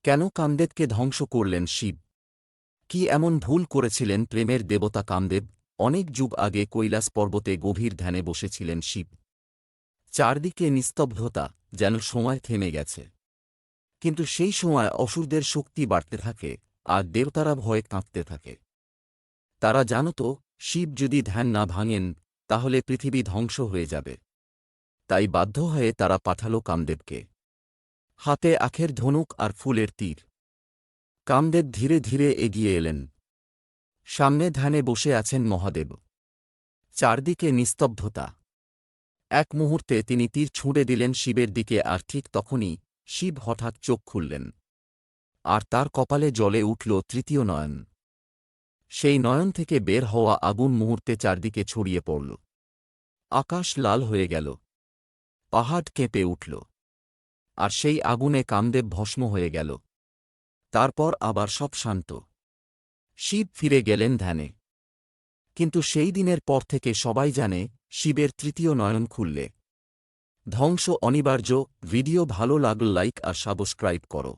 কেন কামদেবকে ধ্বংস করলেন শিব? কি এমন ভুল করেছিলেন প্রেমের দেবতা কামদেব? অনেক যুগ আগে কৈলাস পর্বতে গভীর ধ্যানে বসেছিলেন শিব। চারদিকে নিস্তব্ধতা, যেন সময় থেমে গেছে। কিন্তু সেই সময় অসুরদের শক্তি বাড়তে থাকে, আর দেবতারা ভয়ে কাঁপতে থাকে। তারা জানত, শিব যদি ধ্যান না ভাঙেন, তাহলে পৃথিবী ধ্বংস হয়ে যাবে। তাই বাধ্য হয়ে তারা পাঠাল কামদেবকে। হাতে আখের ধনুক আর ফুলের তীর। কামদেব ধীরে ধীরে এগিয়ে এলেন। সামনে ধ্যানে বসে আছেন মহাদেব। চারদিকে নিস্তব্ধতা। এক মুহূর্তে তিনি তীর ছুঁড়ে দিলেন শিবের দিকে, আর ঠিক তখনই শিব হঠাৎ চোখ খুললেন। আর তার কপালে জ্বলে উঠল তৃতীয় নয়ন। সেই নয়ন থেকে বের হওয়া আগুন মুহূর্তে চারদিকে ছড়িয়ে পড়ল। আকাশ লাল হয়ে গেল। পাহাড় কেঁপে উঠল। আর সেই আগুনে কামদেব ভস্ম হয়ে গেল। তারপর আবার সব শান্ত। শিব ফিরে গেলেন ধ্যানে। কিন্তু সেই দিনের পর থেকে সবাই জানে, শিবের তৃতীয় নয়ন খুললে ধ্বংস অনিবার্য। ভিডিও ভালো লাগলে লাইক আর সাবস্ক্রাইব করো।